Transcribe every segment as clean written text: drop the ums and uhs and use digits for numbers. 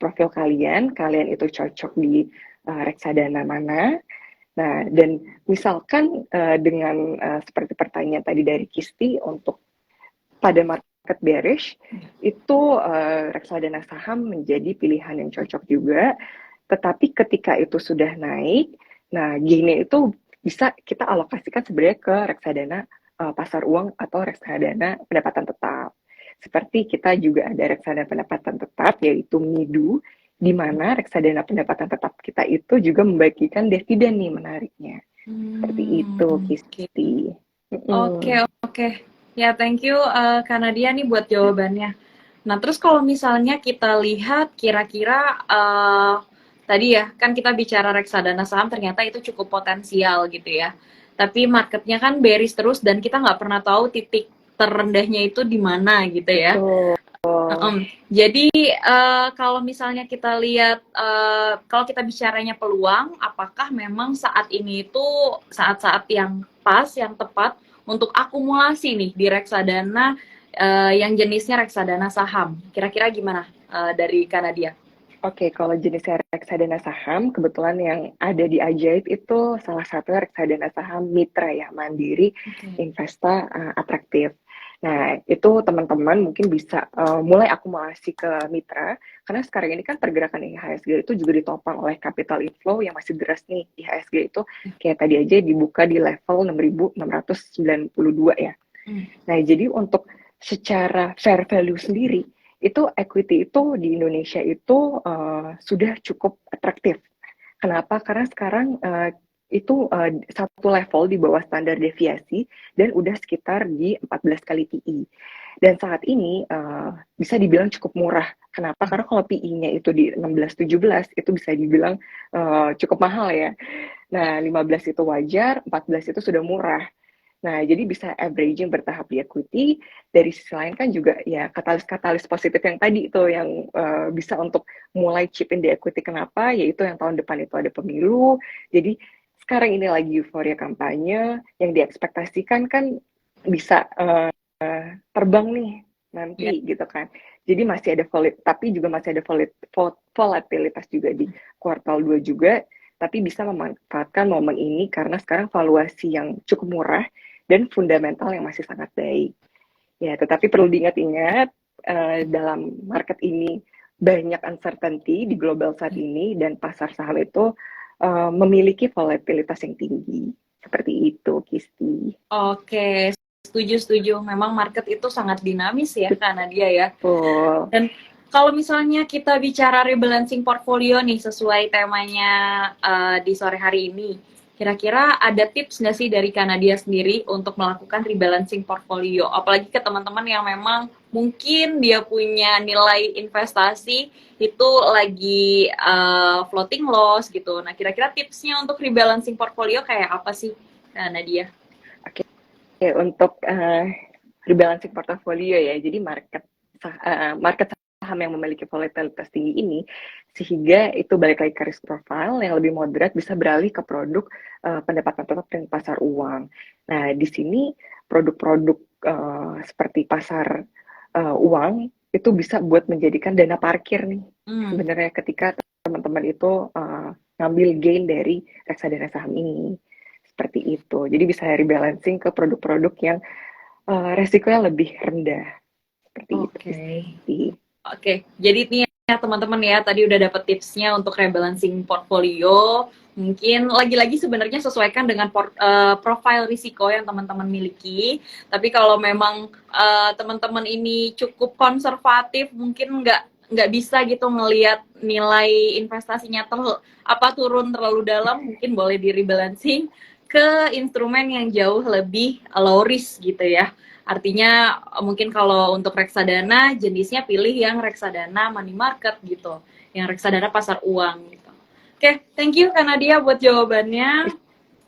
profil kalian itu cocok di reksadana mana. Nah, dan misalkan dengan seperti pertanyaan tadi dari Kisti, untuk pada market bearish, itu reksadana saham menjadi pilihan yang cocok juga. Tetapi ketika itu sudah naik, nah gainnya itu bisa kita alokasikan sebenarnya ke reksadana pasar uang atau reksadana pendapatan tetap. Seperti kita juga ada reksadana pendapatan tetap, yaitu MIDU, di mana reksadana pendapatan tetap kita itu juga membagikan dividen nih menariknya. Seperti itu, Kisti. Oke. Ya, thank you Kak Nadia nih buat jawabannya. Nah, terus kalau misalnya kita lihat kira-kira tadi ya, kan kita bicara reksadana saham ternyata itu cukup potensial gitu ya. Tapi marketnya kan bearish terus dan kita nggak pernah tahu titik terendahnya itu di mana gitu ya. Jadi kalau misalnya kita lihat, kalau kita bicaranya peluang, apakah memang saat ini itu saat-saat yang pas, yang tepat untuk akumulasi nih di reksadana yang jenisnya reksadana saham? Kira-kira gimana dari Kanadia? Oke, kalau jenisnya reksadana saham, kebetulan yang ada di Ajaib itu salah satu reksadana saham mitra ya, Mandiri Investa Atraktif. Nah, itu teman-teman mungkin bisa mulai akumulasi ke mitra, karena sekarang ini kan pergerakan IHSG itu juga ditopang oleh capital inflow yang masih deras nih. IHSG itu kayak tadi aja dibuka di level 6.692 ya. Nah, jadi untuk secara fair value sendiri, itu equity itu di Indonesia itu sudah cukup atraktif. Kenapa? Karena sekarang itu satu level di bawah standar deviasi dan udah sekitar di 14 kali PI. Dan saat ini bisa dibilang cukup murah. Kenapa? Karena kalau PI-nya itu di 16-17 itu bisa dibilang cukup mahal ya. Nah, 15 itu wajar, 14 itu sudah murah. Nah, jadi bisa averaging bertahap di equity. Dari sisi lain kan juga ya katalis-katalis positif yang tadi itu yang bisa untuk mulai chip in di equity. Kenapa? Yaitu yang tahun depan itu ada pemilu. Jadi sekarang ini lagi euforia kampanye, yang diekspektasikan kan bisa terbang nih nanti gitu kan. Jadi masih ada tapi juga masih ada volatilitas juga di kuartal 2 juga, tapi bisa memanfaatkan momen ini karena sekarang valuasi yang cukup murah dan fundamental yang masih sangat baik. Ya, tetapi perlu diingat-ingat dalam market ini banyak uncertainty di global saat ini dan pasar saham itu memiliki volatilitas yang tinggi. Seperti itu, Kisti. Oke, setuju. Memang market itu sangat dinamis ya, karena dia ya. Betul. Dan kalau misalnya kita bicara rebalancing portfolio nih, sesuai temanya di sore hari ini, kira-kira ada tips nggak sih dari Kanadia sendiri untuk melakukan rebalancing portfolio? Apalagi ke teman-teman yang memang mungkin dia punya nilai investasi itu lagi floating loss gitu. Nah, kira-kira tipsnya untuk rebalancing portfolio kayak apa sih, Kanadia? Oke, untuk rebalancing portfolio ya, jadi market saham yang memiliki volatilitas tinggi ini, sehingga itu balik lagi ke risk profile yang lebih moderat, bisa beralih ke produk pendapatan tetap dan pasar uang. Nah, di sini produk-produk seperti pasar uang itu bisa buat menjadikan dana parkir nih. Sebenarnya ketika teman-teman itu ngambil gain dari reksadana saham ini. Seperti itu. Jadi bisa rebalancing ke produk-produk yang resikonya lebih rendah. Seperti itu. Oke, jadi nih ya teman-teman ya, tadi udah dapet tipsnya untuk rebalancing portfolio. Mungkin lagi-lagi sebenarnya sesuaikan dengan profil risiko yang teman-teman miliki. Tapi kalau memang teman-teman ini cukup konservatif, mungkin nggak bisa gitu ngelihat nilai investasinya turun terlalu dalam, mungkin boleh di rebalancing ke instrumen yang jauh lebih low risk gitu ya. Artinya mungkin kalau untuk reksadana jenisnya pilih yang reksadana money market gitu, yang reksadana pasar uang gitu. Oke, thank you Kak Nadia buat jawabannya.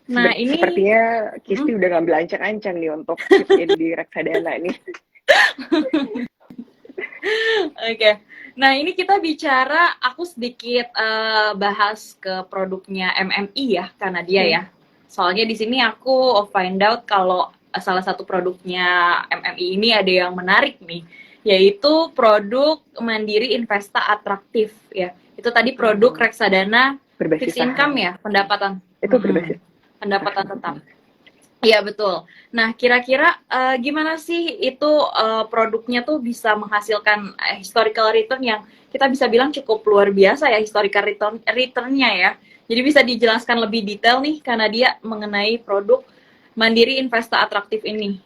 Nah, ini sepertinya Kisti udah ngambil ancang-ancang nih untuk chip in di reksadana nih. Oke. Nah, ini kita bicara, aku sedikit bahas ke produknya MMI ya, Kak Nadia ya. Soalnya di sini aku find out kalau salah satu produknya MMI ini ada yang menarik nih. yaitu produk Mandiri Investa Atraktif ya. Itu tadi produk reksadana Berbasis fixed income saham. ya, pendapatan. Itu berbasis pendapatan tetap. Iya betul. Nah kira-kira gimana sih itu produknya tuh bisa menghasilkan historical return yang kita bisa bilang cukup luar biasa ya, historical returnnya ya. Jadi bisa dijelaskan lebih detail nih karena dia mengenai produk Mandiri Investa Atraktif ini.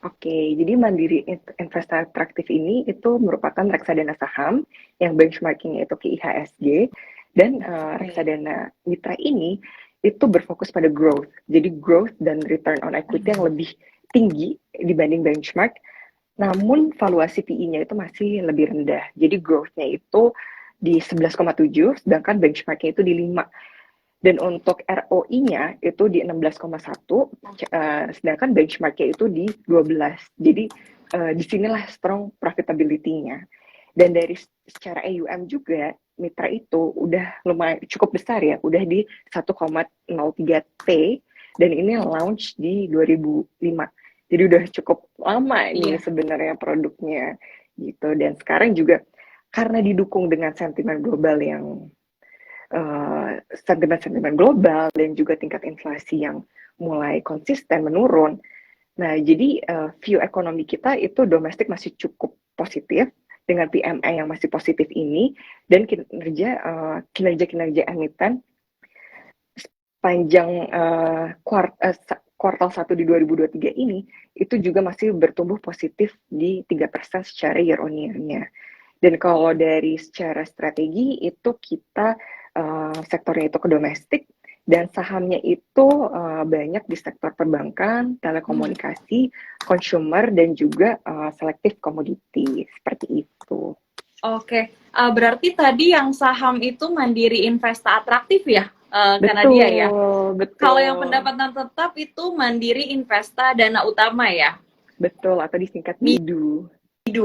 Oke, jadi Mandiri Investa Atraktif ini itu merupakan reksadana saham yang benchmarkingnya itu IHSG, dan reksadana mitra ini itu berfokus pada growth. Jadi growth dan return on equity yang lebih tinggi dibanding benchmark, namun valuasi PE-nya itu masih lebih rendah. Jadi growth-nya itu di 11,7, sedangkan benchmark-nya itu di 5. Dan untuk ROI-nya itu di 16,1, sedangkan benchmark-nya itu di 12. Jadi disinilah strong profitability-nya. Dan dari secara AUM juga, mitra itu udah lumayan cukup besar ya, udah di 1,03 T, dan ini launch di 2005. Jadi udah cukup lama nih sebenarnya produknya gitu. Dan sekarang juga karena didukung dengan sentimen global yang sentimen global dan juga tingkat inflasi yang mulai konsisten menurun. Nah, jadi view ekonomi kita itu domestik masih cukup positif dengan PMI yang masih positif ini, dan kinerja emiten sepanjang kuartal 1 di 2023 ini itu juga masih bertumbuh positif di 3% secara year on year-nya. Dan kalau dari secara strategi itu kita sektornya itu ke domestik, dan sahamnya itu banyak di sektor perbankan, telekomunikasi, consumer, dan juga selective commodity, seperti itu. Oke, berarti tadi yang saham itu Mandiri Investa Atraktif ya? Karena dia ya. Betul. Kalau yang pendapatan tetap itu Mandiri Investa Dana Utama ya? Betul, atau disingkat MIDU.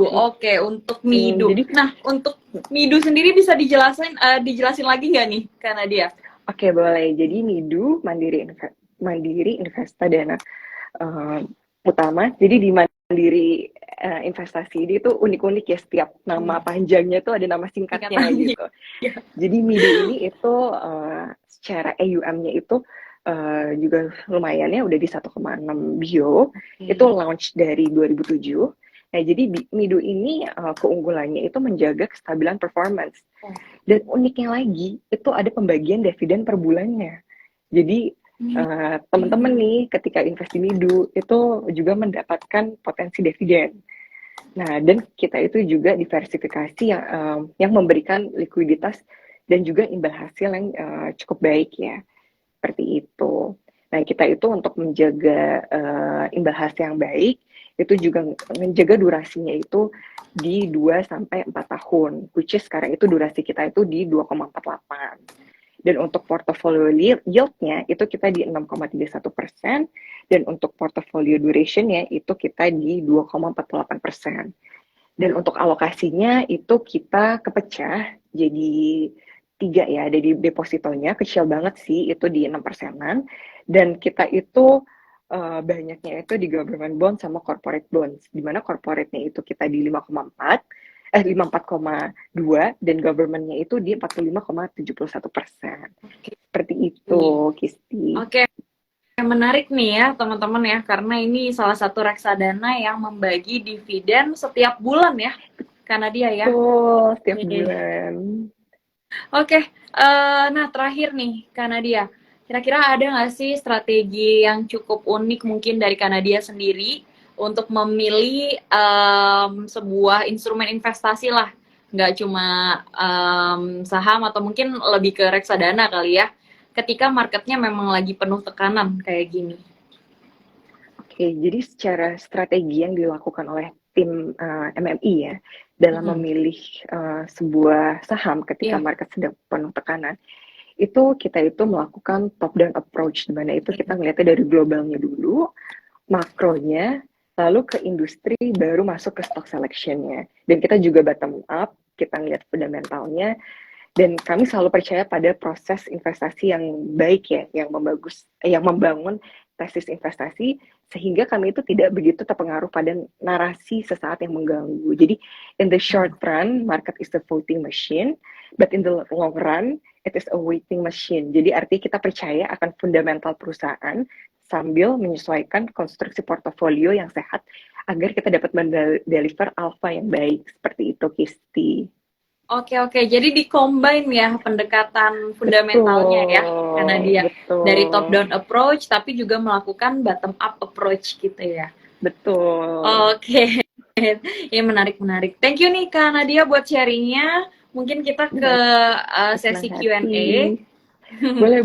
Oke, untuk MIDU. Nah, untuk MIDU sendiri bisa dijelasin lagi nggak nih, karena dia? Oke, boleh. Jadi MIDU, Mandiri Investa Dana Utama. Jadi di Mandiri investasi ini tuh unik-unik ya, setiap nama panjangnya tuh ada nama singkatnya gitu. Jadi MIDU ini itu secara AUM-nya itu juga lumayan ya, udah di 1,6 bio. Itu launch dari 2007. Nah, jadi MIDU ini keunggulannya itu menjaga kestabilan performance. Dan uniknya lagi, itu ada pembagian dividen per bulannya. Jadi teman-teman nih ketika invest di MIDU itu juga mendapatkan potensi dividen. Nah, dan kita itu juga diversifikasi yang memberikan likuiditas dan juga imbal hasil yang cukup baik ya. Seperti itu. Nah, kita itu untuk menjaga imbal hasil yang baik, itu juga menjaga durasinya itu di 2-4 tahun, which is sekarang itu durasi kita itu di 2,48. Dan untuk portfolio yield-nya itu kita di 6,31%, dan untuk portfolio duration-nya itu kita di 2,48%. Dan untuk alokasinya itu kita kepecah jadi 3 ya, ada di depositonya, kecil banget sih, itu di 6%-an, dan kita itu banyaknya itu di government bond sama corporate bonds, di mana corporate-nya itu kita di 54,2, dan government-nya itu di 45,71%. Seperti itu, Kisti. Oke, menarik nih ya teman-teman ya, karena ini salah satu reksadana yang membagi dividen setiap bulan ya, karena dia ya. Betul, setiap bulan. Oke, nah terakhir nih, Kanadia. Kira-kira ada nggak sih strategi yang cukup unik mungkin dari Kanadia sendiri untuk memilih sebuah instrumen investasi lah, nggak cuma saham atau mungkin lebih ke reksadana kali ya, ketika marketnya memang lagi penuh tekanan kayak gini? Oke, jadi secara strategi yang dilakukan oleh tim MMI ya, dalam memilih sebuah saham ketika market sedang penuh tekanan, itu kita itu melakukan top down approach, di mana itu kita melihatnya dari globalnya dulu, makronya, lalu ke industri, baru masuk ke stock selectionnya. Dan kita juga bottom up, kita lihat fundamentalnya, dan kami selalu percaya pada proses investasi yang baik ya, yang membangun tesis investasi sehingga kami itu tidak begitu terpengaruh pada narasi sesaat yang mengganggu. Jadi in the short run market is the voting machine, but in the long run it is a waiting machine. Jadi artinya kita percaya akan fundamental perusahaan sambil menyesuaikan konstruksi portofolio yang sehat agar kita dapat mendeliver alpha yang baik. Seperti itu, Kisti. Oke, jadi di-combine ya pendekatan fundamentalnya ya, karena dia dari top down approach tapi juga melakukan bottom up approach gitu ya. Betul. Oke. Ya, menarik. Thank you nih Kak Nadia buat sharingnya. Mungkin kita ke sesi Q&A. Boleh.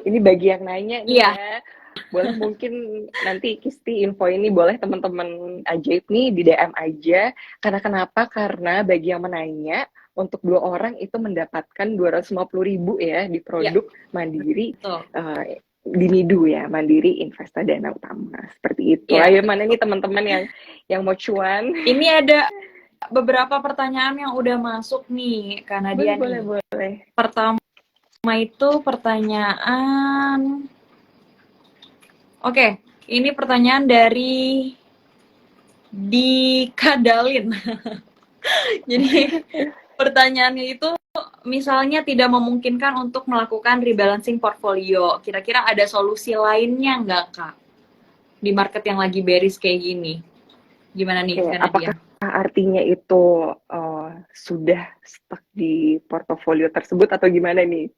Ini bagi yang nanya nih ya. Boleh mungkin nanti Kisti info ini boleh teman-teman ajaib nih di DM aja. Karena bagi yang menanya untuk 2 orang itu mendapatkan 250.000 ya di produk Mandiri di Midu ya, Mandiri Investa Dana Utama. Seperti itu. Ayo mana nih teman-teman yang mau cuan? Ini ada beberapa pertanyaan yang udah masuk nih Kak Nadia. Boleh. Pertama itu pertanyaan. Oke, ini pertanyaan dari Kadalin. Jadi pertanyaannya itu misalnya tidak memungkinkan untuk melakukan rebalancing portfolio. Kira-kira ada solusi lainnya nggak, Kak? Di market yang lagi bearish kayak gini. Gimana nih, apakah artinya itu sudah stuck di portofolio tersebut atau gimana nih?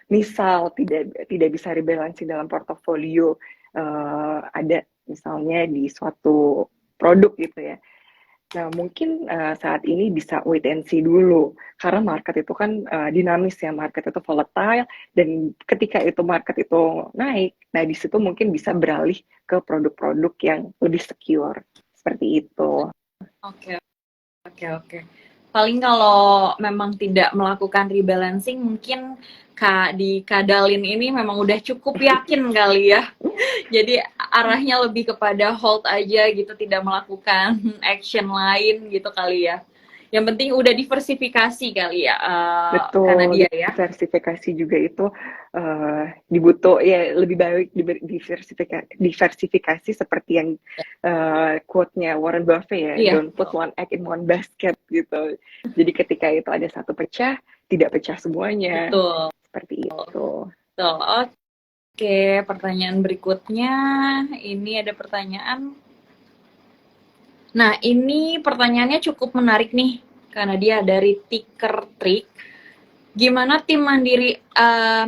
Misal tidak bisa rebalancing dalam portofolio, ada misalnya di suatu produk gitu ya. Nah, mungkin saat ini bisa wait and see dulu, karena market itu kan dinamis ya, market itu volatile, dan ketika itu market itu naik, nah di situ mungkin bisa beralih ke produk-produk yang lebih secure, seperti itu. Oke. Paling kalau memang tidak melakukan rebalancing, mungkin di Kadalin ini memang udah cukup yakin kali ya. Jadi arahnya lebih kepada hold aja gitu, tidak melakukan action lain gitu kali ya. Yang penting udah diversifikasi kali ya. Betul, karena dia ya. Diversifikasi juga itu dibutuh ya, lebih baik diversifikasi seperti yang quote-nya Warren Buffett ya, don't put one egg in one basket gitu. Jadi ketika itu ada satu pecah, tidak pecah semuanya. Betul. Seperti itu. Betul. Oke, pertanyaan berikutnya, ini ada pertanyaan. Nah, ini pertanyaannya cukup menarik nih, karena dia dari Ticker Trick. Gimana tim Mandiri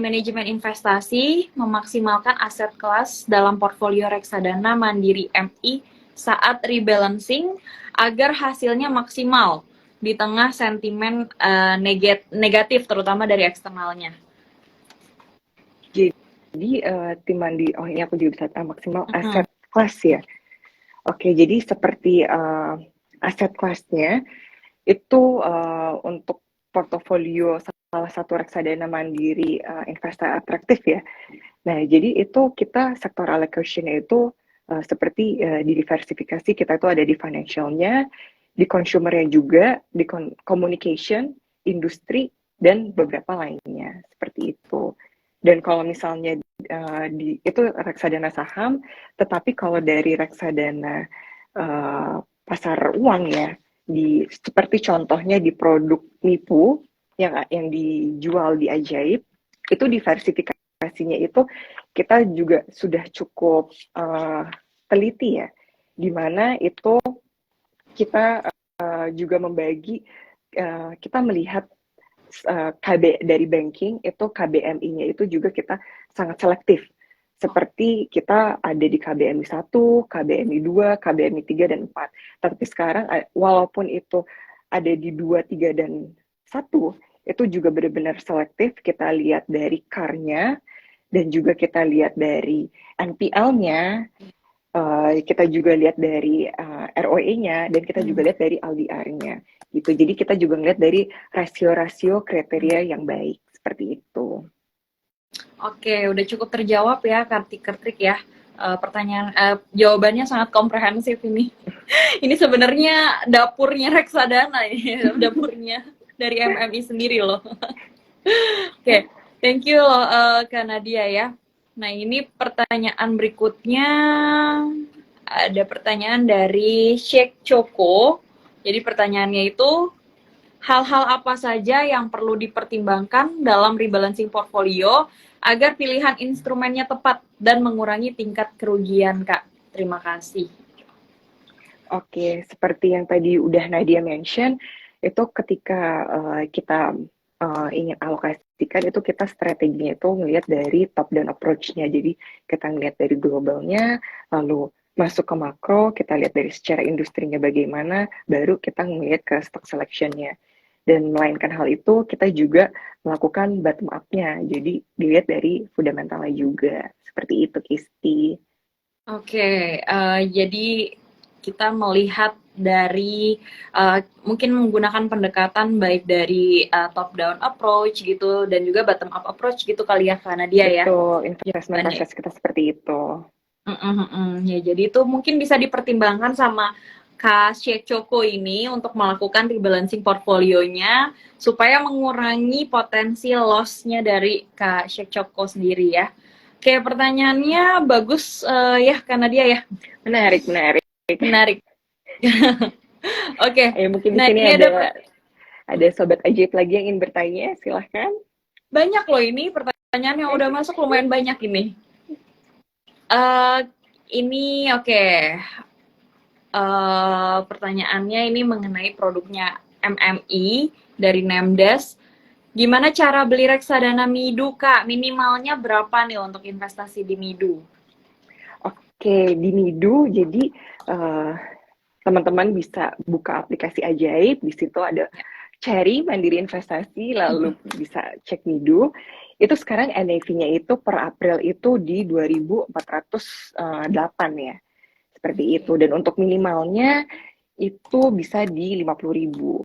Manajemen Investasi memaksimalkan aset kelas dalam portfolio reksadana Mandiri MI saat rebalancing agar hasilnya maksimal di tengah sentimen negatif, terutama dari eksternalnya? Jadi tim Mandiri, ini aku juga bisa maksimal aset kelas ya. Oke, jadi seperti aset kelasnya itu untuk portofolio salah satu reksadana Mandiri Investa Atraktif ya. Nah, jadi itu kita sektor allocation-nya itu seperti di diversifikasi, kita itu ada di financial-nya, di consumer-nya juga, di communication, industri, dan beberapa lainnya. Seperti itu. Dan kalau misalnya itu reksadana saham, tetapi kalau dari reksadana pasar uang ya, seperti contohnya di produk NIPU yang dijual di Ajaib, itu diversifikasinya itu kita juga sudah cukup teliti ya, di mana itu kita juga membagi, kita melihat dari banking itu KBMI-nya itu juga kita sangat selektif. Seperti kita ada di KBMI 1, KBMI 2, KBMI 3 dan 4. Tapi sekarang walaupun itu ada di 2, 3 dan 1, itu juga benar-benar selektif. Kita lihat dari CAR-nya dan juga kita lihat dari NPL-nya. Kita juga lihat dari ROE-nya dan kita juga lihat dari LDR-nya gitu. Jadi kita juga ngeliat dari rasio-rasio kriteria yang baik seperti itu. Oke, udah cukup terjawab ya Ticker Trick ya. Pertanyaan jawabannya sangat komprehensif ini. Ini sebenarnya dapurnya reksadana ya, dapurnya dari MMI sendiri loh. Oke, thank you loh Kak Nadia ya. Nah, ini pertanyaan berikutnya. Ada pertanyaan dari Sheikh Choco. Jadi pertanyaannya itu, hal-hal apa saja yang perlu dipertimbangkan dalam rebalancing portfolio agar pilihan instrumennya tepat dan mengurangi tingkat kerugian, Kak? Terima kasih. Oke, seperti yang tadi udah Nadia mention, itu ketika kita ingin alokasikan, itu kita strateginya itu ngelihat dari top down approach-nya. Jadi kita ngelihat dari globalnya, lalu masuk ke makro, kita lihat dari secara industrinya bagaimana, baru kita ngelihat ke stock selection-nya. Dan melainkan hal itu, kita juga melakukan bottom up-nya. Jadi dilihat dari fundamentalnya juga. Seperti itu, Kisti. Oke, jadi kita melihat dari mungkin menggunakan pendekatan baik dari top down approach gitu dan juga bottom up approach gitu kali ya karena dia ya. Betul, investment Jawabannya. proses kita seperti itu. Ya, jadi itu mungkin bisa dipertimbangkan sama Kak Sheikh Choco ini untuk melakukan rebalancing portfolionya supaya mengurangi potensi loss-nya dari Kak Sheikh Choco sendiri ya. Oke, pertanyaannya bagus ya karena dia ya. Menarik, menarik. Menarik. Oke. Ayo, mungkin di Nah, sini ini ada sobat ajaib lagi yang ingin bertanya, silahkan. banyak loh ini pertanyaan yang udah masuk lumayan banyak ini. Ini oke. Pertanyaannya ini mengenai produknya MMI dari Nemdes. Gimana cara beli reksadana Midu, Kak? Minimalnya berapa nih untuk investasi di Midu? Oke, di Midu, jadi teman-teman bisa buka aplikasi ajaib, di situ ada cari mandiri investasi, lalu bisa cek Midu. Itu sekarang NAV-nya itu per April itu di 2.408 ya. Seperti itu. Dan untuk minimalnya itu bisa di 50.000.